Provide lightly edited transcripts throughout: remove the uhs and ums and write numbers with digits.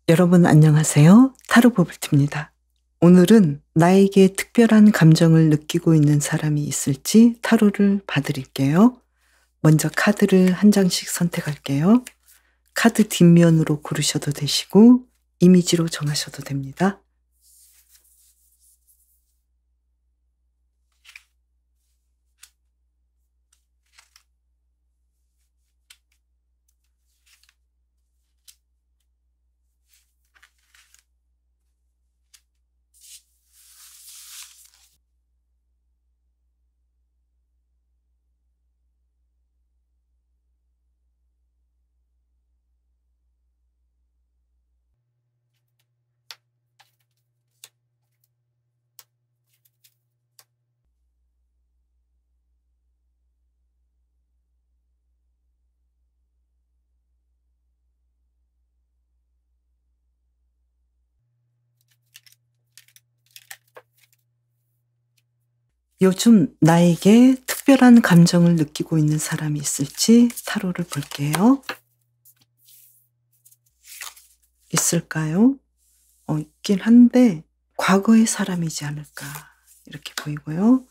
여러분 안녕하세요. 타로 버블티입니다. 오늘은 나에게 특별한 감정을 느끼고 있는 사람이 있을지 타로를 봐드릴게요. 먼저 카드를 한 장씩 선택할게요. 카드 뒷면으로 고르셔도 되시고 이미지로 정하셔도 됩니다. 요즘 나에게 특별한 감정을 느끼고 있는 사람이 있을지 타로를 볼게요. 있을까요? 있긴 한데 과거의 사람이지 않을까 이렇게 보이고요.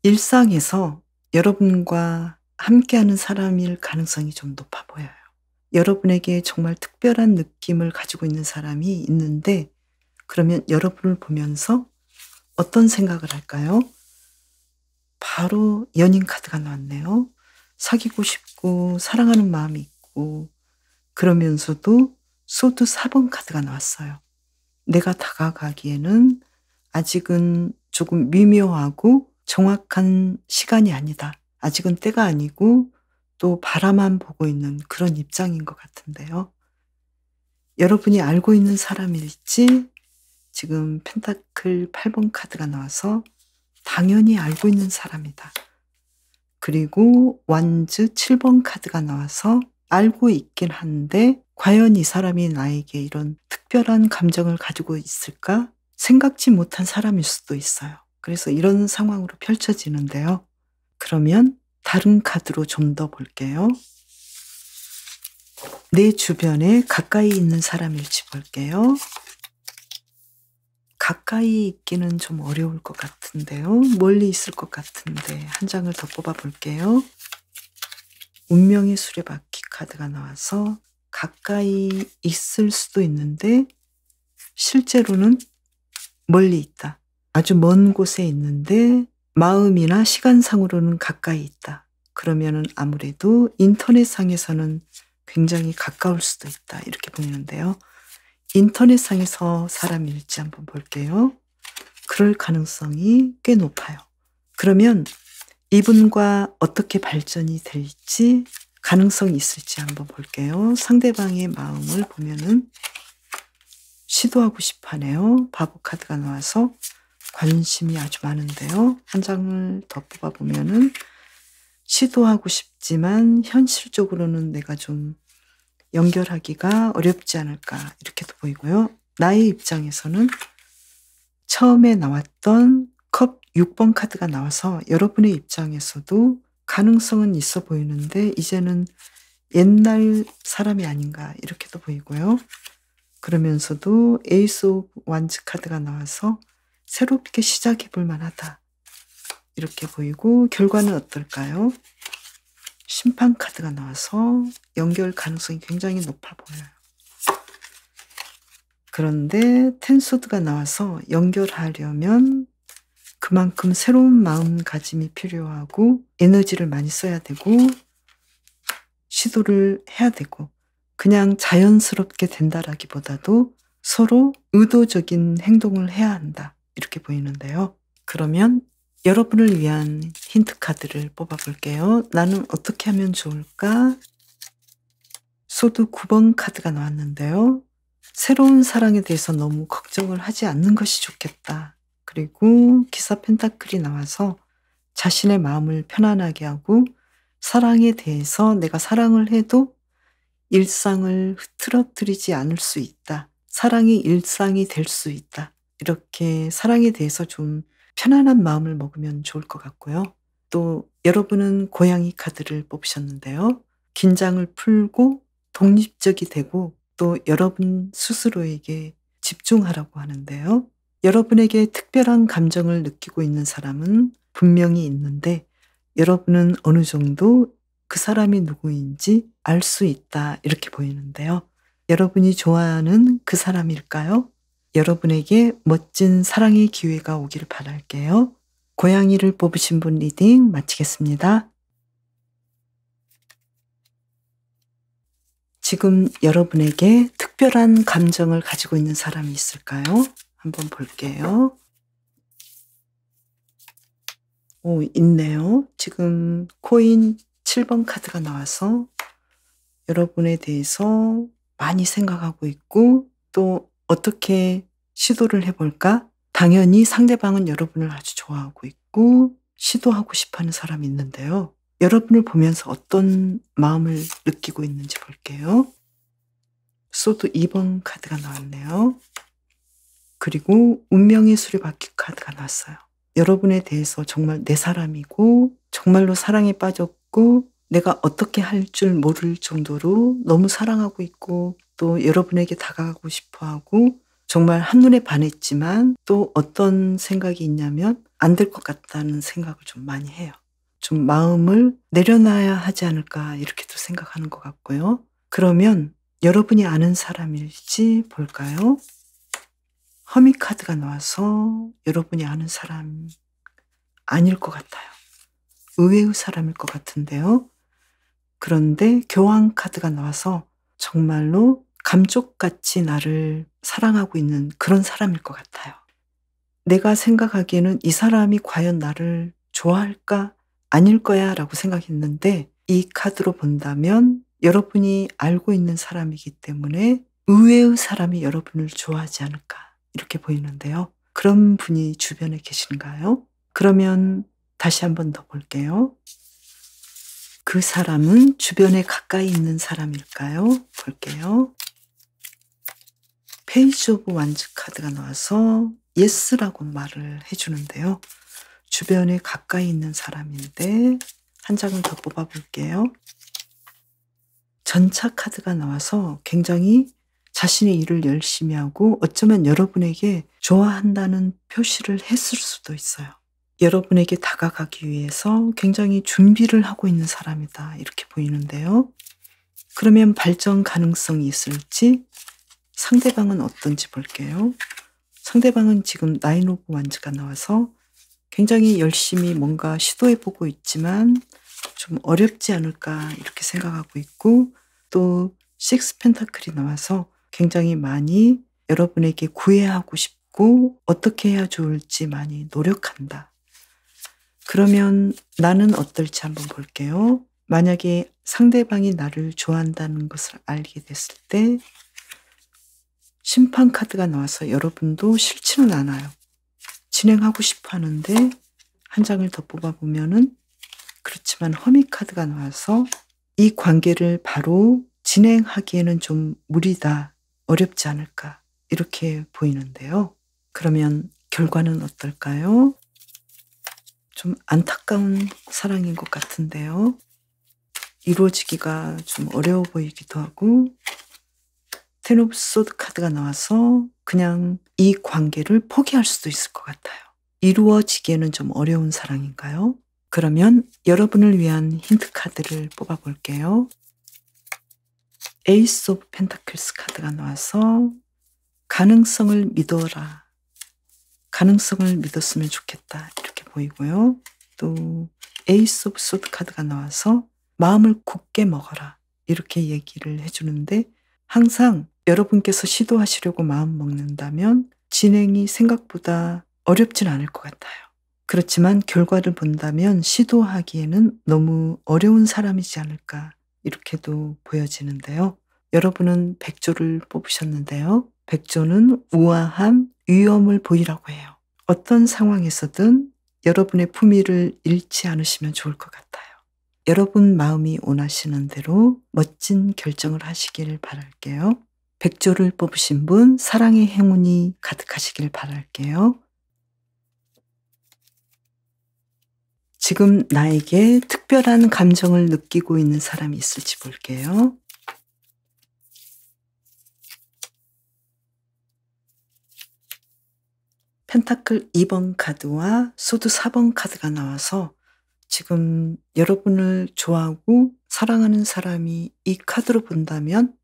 일상에서 여러분과 함께하는 사람일 가능성이 좀 높아 보여요. 여러분에게 정말 특별한 느낌을 가지고 있는 사람이 있는데 그러면 여러분을 보면서 어떤 생각을 할까요? 바로 연인 카드가 나왔네요. 사귀고 싶고 사랑하는 마음이 있고 그러면서도 소드 4번 카드가 나왔어요. 내가 다가가기에는 아직은 조금 미묘하고 정확한 시간이 아니다. 아직은 때가 아니고 또 바라만 보고 있는 그런 입장인 것 같은데요. 여러분이 알고 있는 사람일지 지금 펜타클 8번 카드가 나와서 당연히 알고 있는 사람이다. 그리고 완즈 7번 카드가 나와서 알고 있긴 한데 과연 이 사람이 나에게 이런 특별한 감정을 가지고 있을까? 생각지 못한 사람일 수도 있어요. 그래서 이런 상황으로 펼쳐지는데요. 그러면 다른 카드로 좀 더 볼게요. 내 주변에 가까이 있는 사람일지 볼게요. 가까이 있기는 좀 어려울 것 같은데요. 멀리 있을 것 같은데 한 장을 더 뽑아 볼게요. 운명의 수레바퀴 카드가 나와서 가까이 있을 수도 있는데 실제로는 멀리 있다. 아주 먼 곳에 있는데 마음이나 시간상으로는 가까이 있다. 그러면은 아무래도 인터넷상에서는 굉장히 가까울 수도 있다. 이렇게 보이는데요. 인터넷상에서 사람일지 한번 볼게요. 그럴 가능성이 꽤 높아요. 그러면 이분과 어떻게 발전이 될지 가능성이 있을지 한번 볼게요. 상대방의 마음을 보면은 시도하고 싶어 하네요. 바보 카드가 나와서 관심이 아주 많은데요. 한 장을 더 뽑아보면은 시도하고 싶지만 현실적으로는 내가 좀 연결하기가 어렵지 않을까 이렇게도 보이고요. 나의 입장에서는 처음에 나왔던 컵 6번 카드가 나와서 여러분의 입장에서도 가능성은 있어 보이는데 이제는 옛날 사람이 아닌가 이렇게도 보이고요. 그러면서도 에이스 오브 완즈 카드가 나와서 새롭게 시작해 볼 만하다. 이렇게 보이고 결과는 어떨까요? 심판 카드가 나와서 연결 가능성이 굉장히 높아 보여요. 그런데 텐소드가 나와서 연결하려면 그만큼 새로운 마음가짐이 필요하고 에너지를 많이 써야 되고 시도를 해야 되고 그냥 자연스럽게 된다라기보다도 서로 의도적인 행동을 해야 한다. 이렇게 보이는데요. 그러면 여러분을 위한 힌트 카드를 뽑아 볼게요. 나는 어떻게 하면 좋을까? 소드 9번 카드가 나왔는데요. 새로운 사랑에 대해서 너무 걱정을 하지 않는 것이 좋겠다. 그리고 기사 펜타클이 나와서 자신의 마음을 편안하게 하고 사랑에 대해서 내가 사랑을 해도 일상을 흐트러뜨리지 않을 수 있다. 사랑이 일상이 될 수 있다. 이렇게 사랑에 대해서 좀 편안한 마음을 먹으면 좋을 것 같고요. 또 여러분은 고양이 카드를 뽑으셨는데요. 긴장을 풀고 독립적이 되고 또 여러분 스스로에게 집중하라고 하는데요. 여러분에게 특별한 감정을 느끼고 있는 사람은 분명히 있는데 여러분은 어느 정도 그 사람이 누구인지 알 수 있다 이렇게 보이는데요. 여러분이 좋아하는 그 사람일까요? 여러분에게 멋진 사랑의 기회가 오기를 바랄게요. 고양이를 뽑으신 분 리딩 마치겠습니다. 지금 여러분에게 특별한 감정을 가지고 있는 사람이 있을까요? 한번 볼게요. 오, 있네요. 지금 코인 7번 카드가 나와서 여러분에 대해서 많이 생각하고 있고 또 어떻게 시도를 해볼까? 당연히 상대방은 여러분을 아주 좋아하고 있고 시도하고 싶어하는 사람이 있는데요. 여러분을 보면서 어떤 마음을 느끼고 있는지 볼게요. 소드 2번 카드가 나왔네요. 그리고 운명의 수레바퀴 카드가 나왔어요. 여러분에 대해서 정말 내 사람이고 정말로 사랑에 빠졌고 내가 어떻게 할 줄 모를 정도로 너무 사랑하고 있고 또 여러분에게 다가가고 싶어하고 정말 한눈에 반했지만 또 어떤 생각이 있냐면 안 될 것 같다는 생각을 좀 많이 해요. 좀 마음을 내려놔야 하지 않을까 이렇게도 생각하는 것 같고요. 그러면 여러분이 아는 사람일지 볼까요? 허미 카드가 나와서 여러분이 아는 사람 아닐 것 같아요. 의외의 사람일 것 같은데요. 그런데 교황 카드가 나와서 정말로 감쪽같이 나를 사랑하고 있는 그런 사람일 것 같아요. 내가 생각하기에는 이 사람이 과연 나를 좋아할까? 아닐 거야 라고 생각했는데 이 카드로 본다면 여러분이 알고 있는 사람이기 때문에 의외의 사람이 여러분을 좋아하지 않을까 이렇게 보이는데요. 그런 분이 주변에 계신가요? 그러면 다시 한 번 더 볼게요. 그 사람은 주변에 가까이 있는 사람일까요? 볼게요. 페이지 오브 완즈 카드가 나와서 예스라고 말을 해주는데요. 주변에 가까이 있는 사람인데 한 장을 더 뽑아볼게요. 전차 카드가 나와서 굉장히 자신의 일을 열심히 하고 어쩌면 여러분에게 좋아한다는 표시를 했을 수도 있어요. 여러분에게 다가가기 위해서 굉장히 준비를 하고 있는 사람이다 이렇게 보이는데요. 그러면 발전 가능성이 있을지 상대방은 어떤지 볼게요. 상대방은 지금 나인 오브 완즈가 나와서 굉장히 열심히 뭔가 시도해보고 있지만 좀 어렵지 않을까 이렇게 생각하고 있고 또 식스 펜타클이 나와서 굉장히 많이 여러분에게 구애하고 싶고 어떻게 해야 좋을지 많이 노력한다. 그러면 나는 어떨지 한번 볼게요. 만약에 상대방이 나를 좋아한다는 것을 알게 됐을 때 심판 카드가 나와서 여러분도 싫지는 않아요. 진행하고 싶어 하는데 한 장을 더 뽑아보면은 그렇지만 허미 카드가 나와서 이 관계를 바로 진행하기에는 좀 무리다, 어렵지 않을까 이렇게 보이는데요. 그러면 결과는 어떨까요? 좀 안타까운 사랑인 것 같은데요. 이루어지기가 좀 어려워 보이기도 하고 텐 오브 소드 카드가 나와서 그냥 이 관계를 포기할 수도 있을 것 같아요. 이루어지기에는 좀 어려운 사랑인가요? 그러면 여러분을 위한 힌트 카드를 뽑아볼게요. 에이스 오브 펜타클스 카드가 나와서 가능성을 믿어라. 가능성을 믿었으면 좋겠다 이렇게 보이고요. 또 에이스 오브 소드 카드가 나와서 마음을 굳게 먹어라 이렇게 얘기를 해주는데 항상 여러분께서 시도하시려고 마음 먹는다면 진행이 생각보다 어렵진 않을 것 같아요. 그렇지만 결과를 본다면 시도하기에는 너무 어려운 사람이지 않을까 이렇게도 보여지는데요. 여러분은 백조를 뽑으셨는데요. 백조는 우아함, 위엄을 보이라고 해요. 어떤 상황에서든 여러분의 품위를 잃지 않으시면 좋을 것 같아요. 여러분 마음이 원하시는 대로 멋진 결정을 하시길 바랄게요. 백조를 뽑으신 분 사랑의 행운이 가득하시길 바랄게요. 지금 나에게 특별한 감정을 느끼고 있는 사람이 있을지 볼게요. 펜타클 2번 카드와 소드 4번 카드가 나와서 지금 여러분을 좋아하고 사랑하는 사람이 이 카드로 본다면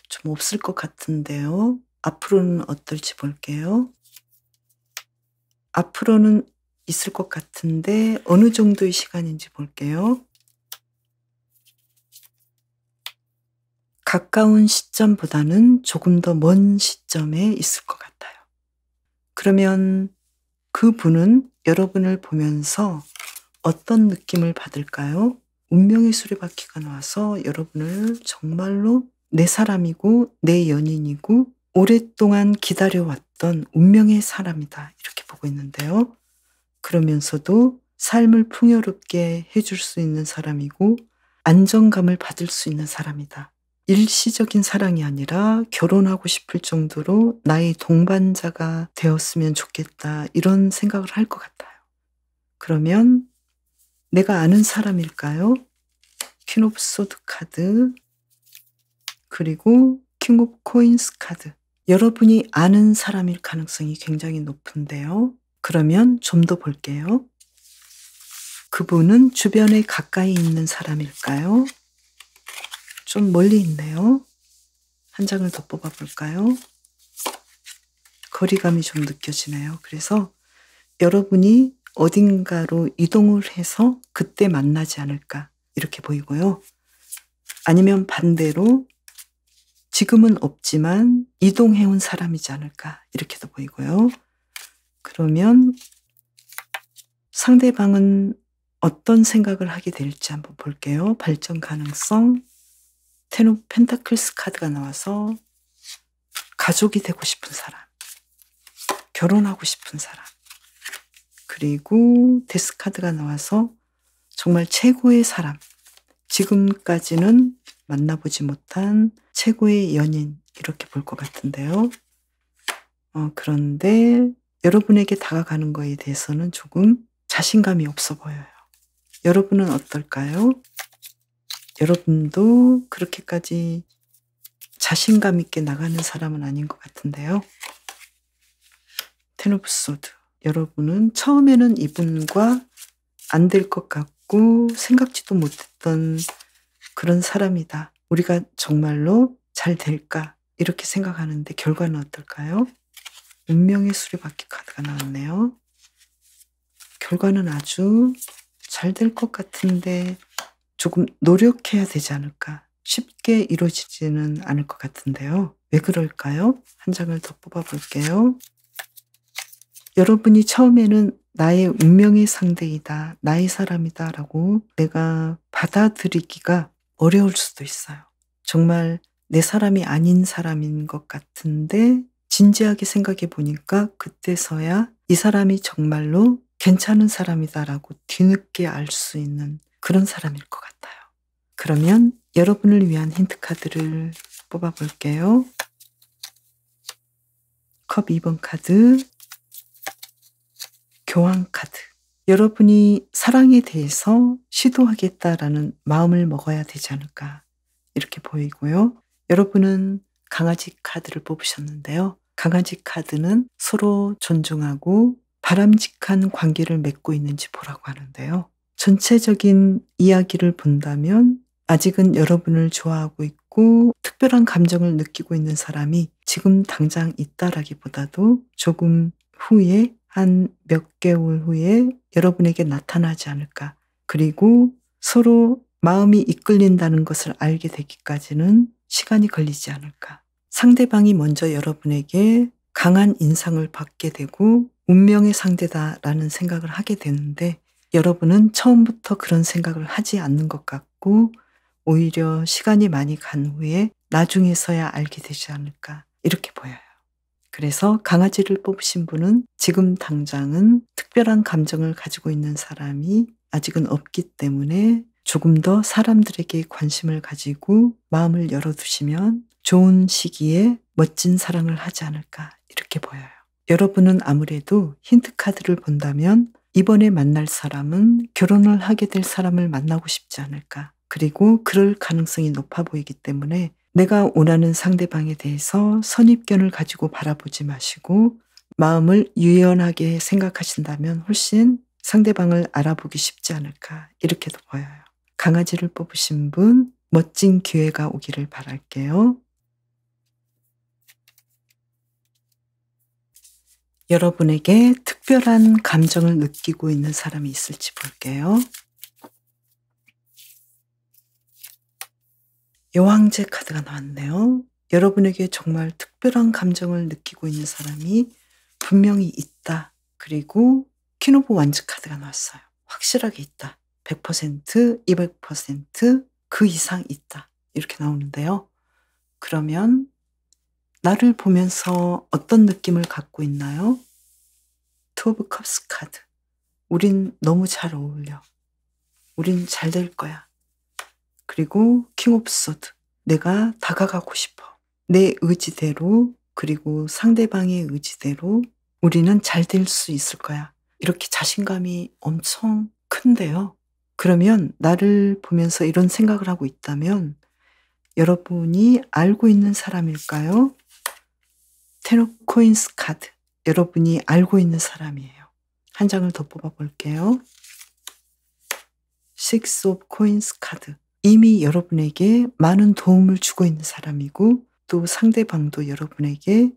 좀 없을 것 같은데요. 앞으로는 어떨지 볼게요. 앞으로는 있을 것 같은데 어느 정도의 시간인지 볼게요. 가까운 시점보다는 조금 더 먼 시점에 있을 것 같아요. 그러면 그분은 여러분을 보면서 어떤 느낌을 받을까요? 운명의 수레바퀴가 나와서 여러분을 정말로 내 사람이고 내 연인이고 오랫동안 기다려왔던 운명의 사람이다 이렇게 보고 있는데요. 그러면서도 삶을 풍요롭게 해줄 수 있는 사람이고 안정감을 받을 수 있는 사람이다. 일시적인 사랑이 아니라 결혼하고 싶을 정도로 나의 동반자가 되었으면 좋겠다 이런 생각을 할 것 같아요. 그러면 내가 아는 사람일까요? 퀸 오브 소드 카드 그리고 킹 오브 코인스 카드. 여러분이 아는 사람일 가능성이 굉장히 높은데요. 그러면 좀 더 볼게요. 그분은 주변에 가까이 있는 사람일까요? 좀 멀리 있네요. 한 장을 더 뽑아볼까요? 거리감이 좀 느껴지네요. 그래서 여러분이 어딘가로 이동을 해서 그때 만나지 않을까 이렇게 보이고요. 아니면 반대로 지금은 없지만 이동해온 사람이지 않을까 이렇게도 보이고요. 그러면 상대방은 어떤 생각을 하게 될지 한번 볼게요. 발전 가능성. 텐 오브 펜타클스 카드가 나와서 가족이 되고 싶은 사람, 결혼하고 싶은 사람, 그리고 데스 카드가 나와서 정말 최고의 사람, 지금까지는 만나보지 못한 최고의 연인 이렇게 볼 것 같은데요. 그런데 여러분에게 다가가는 거에 대해서는 조금 자신감이 없어 보여요. 여러분은 어떨까요? 여러분도 그렇게까지 자신감 있게 나가는 사람은 아닌 것 같은데요. 텐 오브 소드. 여러분은 처음에는 이분과 안 될 것 같고 생각지도 못했던 그런 사람이다. 우리가 정말로 잘 될까? 이렇게 생각하는데 결과는 어떨까요? 운명의 수레바퀴 카드가 나왔네요. 결과는 아주 잘 될 것 같은데 조금 노력해야 되지 않을까? 쉽게 이루어지지는 않을 것 같은데요. 왜 그럴까요? 한 장을 더 뽑아볼게요. 여러분이 처음에는 나의 운명의 상대이다, 나의 사람이다 라고 내가 받아들이기가 어려울 수도 있어요. 정말 내 사람이 아닌 사람인 것 같은데 진지하게 생각해 보니까 그때서야 이 사람이 정말로 괜찮은 사람이다라고 뒤늦게 알 수 있는 그런 사람일 것 같아요. 그러면 여러분을 위한 힌트 카드를 뽑아볼게요. 컵 2번 카드, 교황 카드. 여러분이 사랑에 대해서 시도하겠다라는 마음을 먹어야 되지 않을까 이렇게 보이고요. 여러분은 강아지 카드를 뽑으셨는데요. 강아지 카드는 서로 존중하고 바람직한 관계를 맺고 있는지 보라고 하는데요. 전체적인 이야기를 본다면 아직은 여러분을 좋아하고 있고 특별한 감정을 느끼고 있는 사람이 지금 당장 있다라기보다도 조금 후에 한 몇 개월 후에 여러분에게 나타나지 않을까. 그리고 서로 마음이 이끌린다는 것을 알게 되기까지는 시간이 걸리지 않을까. 상대방이 먼저 여러분에게 강한 인상을 받게 되고 운명의 상대다라는 생각을 하게 되는데 여러분은 처음부터 그런 생각을 하지 않는 것 같고 오히려 시간이 많이 간 후에 나중에서야 알게 되지 않을까 이렇게 보여요. 그래서 강아지를 뽑으신 분은 지금 당장은 특별한 감정을 가지고 있는 사람이 아직은 없기 때문에 조금 더 사람들에게 관심을 가지고 마음을 열어두시면 좋은 시기에 멋진 사랑을 하지 않을까 이렇게 보여요. 여러분은 아무래도 힌트 카드를 본다면 이번에 만날 사람은 결혼을 하게 될 사람을 만나고 싶지 않을까. 그리고 그럴 가능성이 높아 보이기 때문에 내가 원하는 상대방에 대해서 선입견을 가지고 바라보지 마시고 마음을 유연하게 생각하신다면 훨씬 상대방을 알아보기 쉽지 않을까 이렇게도 보여요. 강아지를 뽑으신 분 멋진 기회가 오기를 바랄게요. 여러분에게 특별한 감정을 느끼고 있는 사람이 있을지 볼게요. 여왕제 카드가 나왔네요. 여러분에게 정말 특별한 감정을 느끼고 있는 사람이 분명히 있다. 그리고 퀸 오브 완즈 카드가 나왔어요. 확실하게 있다. 100%, 200%그 이상 있다. 이렇게 나오는데요. 그러면 나를 보면서 어떤 느낌을 갖고 있나요? 투 오브 컵스 카드. 우린 너무 잘 어울려. 우린 잘 될 거야. 그리고 킹 오브 소드. 내가 다가가고 싶어. 내 의지대로 그리고 상대방의 의지대로 우리는 잘 될 수 있을 거야. 이렇게 자신감이 엄청 큰데요. 그러면 나를 보면서 이런 생각을 하고 있다면 여러분이 알고 있는 사람일까요? 텐 오브 코인스 카드. 여러분이 알고 있는 사람이에요. 한 장을 더 뽑아볼게요. 식스 오브 코인스 카드. 이미 여러분에게 많은 도움을 주고 있는 사람이고 또 상대방도 여러분에게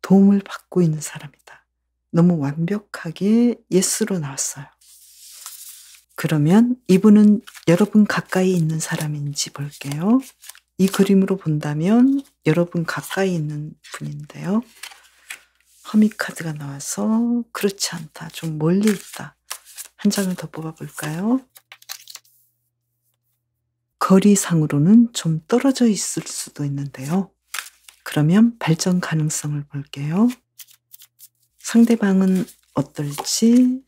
도움을 받고 있는 사람이다. 너무 완벽하게 예스로 나왔어요. 그러면 이분은 여러분 가까이 있는 사람인지 볼게요. 이 그림으로 본다면 여러분 가까이 있는 분인데요. 허미 카드가 나와서 그렇지 않다. 좀 멀리 있다. 한 장을 더 뽑아볼까요? 거리상으로는 좀 떨어져 있을 수도 있는데요. 그러면 발전 가능성을 볼게요. 상대방은 어떨지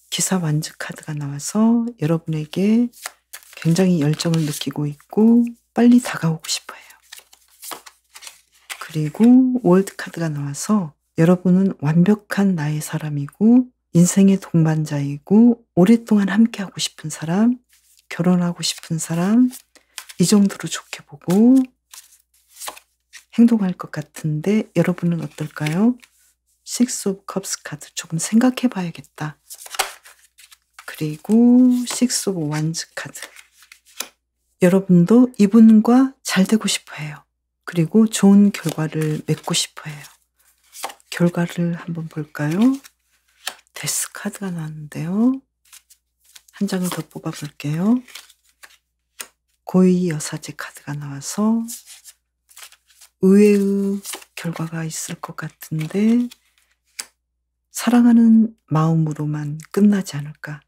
기사 완즈 카드가 나와서 여러분에게 굉장히 열정을 느끼고 있고 빨리 다가오고 싶어요. 그리고 월드 카드가 나와서 여러분은 완벽한 나의 사람이고 인생의 동반자이고 오랫동안 함께하고 싶은 사람, 결혼하고 싶은 사람, 이 정도로 좋게 보고 행동할 것 같은데 여러분은 어떨까요? 식스 오브 컵스 카드. 조금 생각해 봐야겠다. 그리고 식스 오브 완즈 카드. 여러분도 이분과 잘 되고 싶어 해요. 그리고 좋은 결과를 맺고 싶어 해요. 결과를 한번 볼까요? 데스 카드가 나왔는데요. 한 장을 더 뽑아볼게요. 고위 여사제 카드가 나와서 의외의 결과가 있을 것 같은데 사랑하는 마음으로만 끝나지 않을까.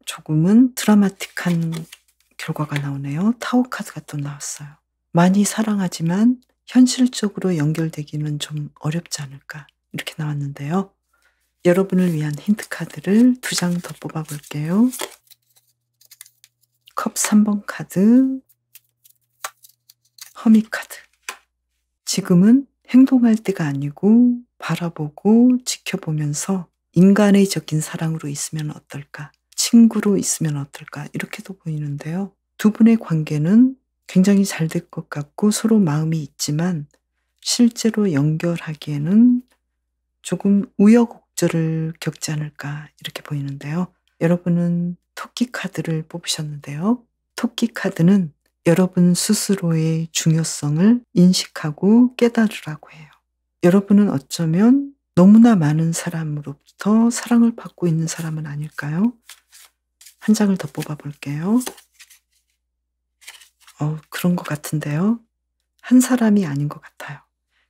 조금은 드라마틱한 결과가 나오네요. 타워 카드가 또 나왔어요. 많이 사랑하지만 현실적으로 연결되기는 좀 어렵지 않을까 이렇게 나왔는데요. 여러분을 위한 힌트 카드를 2장 더 뽑아볼게요. 컵 3번 카드, 허미 카드. 지금은 행동할 때가 아니고 바라보고 지켜보면서 인간의적인 사랑으로 있으면 어떨까? 친구로 있으면 어떨까? 이렇게도 보이는데요. 두 분의 관계는 굉장히 잘 될 것 같고 서로 마음이 있지만 실제로 연결하기에는 조금 우여곡절을 겪지 않을까 이렇게 보이는데요. 여러분은 토끼 카드를 뽑으셨는데요. 토끼 카드는 여러분 스스로의 중요성을 인식하고 깨달으라고 해요. 여러분은 어쩌면 너무나 많은 사람으로부터 사랑을 받고 있는 사람은 아닐까요? 한 장을 더 뽑아볼게요. 그런 것 같은데요. 한 사람이 아닌 것 같아요.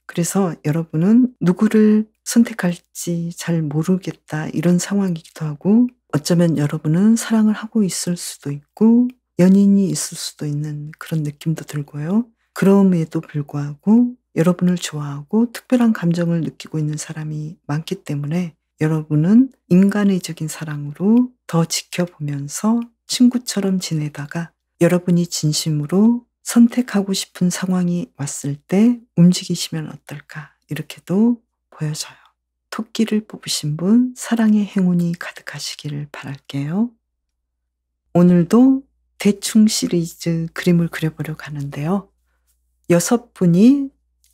그래서 여러분은 누구를 선택할지 잘 모르겠다 이런 상황이기도 하고 어쩌면 여러분은 사랑을 하고 있을 수도 있고 연인이 있을 수도 있는 그런 느낌도 들고요. 그럼에도 불구하고 여러분을 좋아하고 특별한 감정을 느끼고 있는 사람이 많기 때문에 여러분은 인간의적인 사랑으로 더 지켜보면서 친구처럼 지내다가 여러분이 진심으로 선택하고 싶은 상황이 왔을 때 움직이시면 어떨까 이렇게도 보여져요. 토끼를 뽑으신 분 사랑의 행운이 가득하시기를 바랄게요. 오늘도 대충 시리즈 그림을 그려보려고 하는데요. 6분이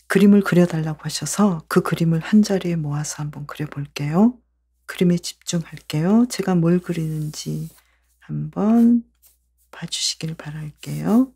그림을 그려달라고 하셔서 그 그림을 한 자리에 모아서 한번 그려볼게요. 그림에 집중할게요. 제가 뭘 그리는지 한번 봐주시길 바랄게요.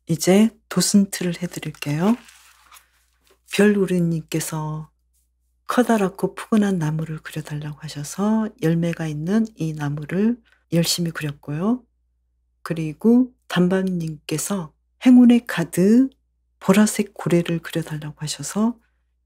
이제 도슨트를 해드릴게요. 별우리님께서 커다랗고 푸근한 나무를 그려달라고 하셔서 열매가 있는 이 나무를 열심히 그렸고요. 그리고 단밤님께서 행운의 카드 보라색 고래를 그려달라고 하셔서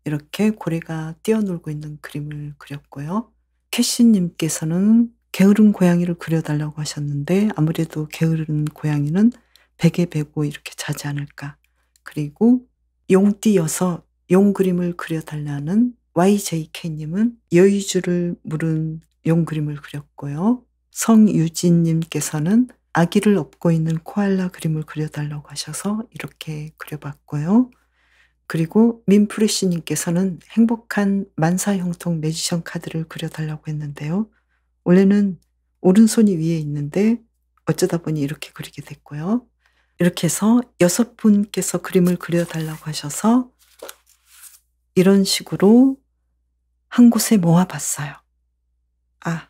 이렇게 고래가 뛰어놀고 있는 그림을 그렸고요. 캐시님께서는 게으른 고양이를 그려달라고 하셨는데 아무래도 게으른 고양이는 베개 베고 이렇게 자지 않을까. 그리고 용띠여서 용 그림을 그려달라는 YJK님은 여의주를 물은 용 그림을 그렸고요. 성유진님께서는 아기를 업고 있는 코알라 그림을 그려달라고 하셔서 이렇게 그려봤고요. 그리고 민프레시님께서는 행복한 만사형통 매지션 카드를 그려달라고 했는데요. 원래는 오른손이 위에 있는데 어쩌다 보니 이렇게 그리게 됐고요. 이렇게 해서 6분께서 그림을 그려달라고 하셔서 이런 식으로 한 곳에 모아봤어요. 아,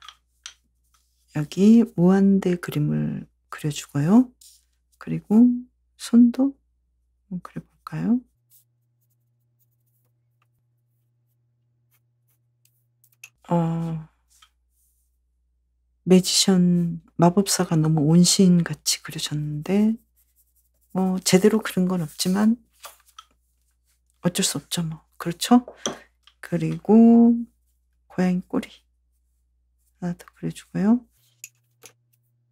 여기 무한대 그림을 그려주고요. 그리고 손도 그려볼까요? 어, 매지션, 마법사가 너무 온신같이 그려졌는데, 제대로 그린 건 없지만 어쩔 수 없죠, 뭐. 그렇죠? 그리고 고양이 꼬리 하나 더 그려주고요.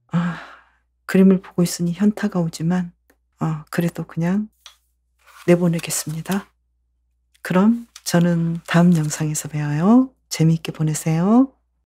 아, 그림을 보고 있으니 현타가 오지만, 그래도 그냥 내보내겠습니다. 그럼 저는 다음 영상에서 봬요. 재미있게 보내세요.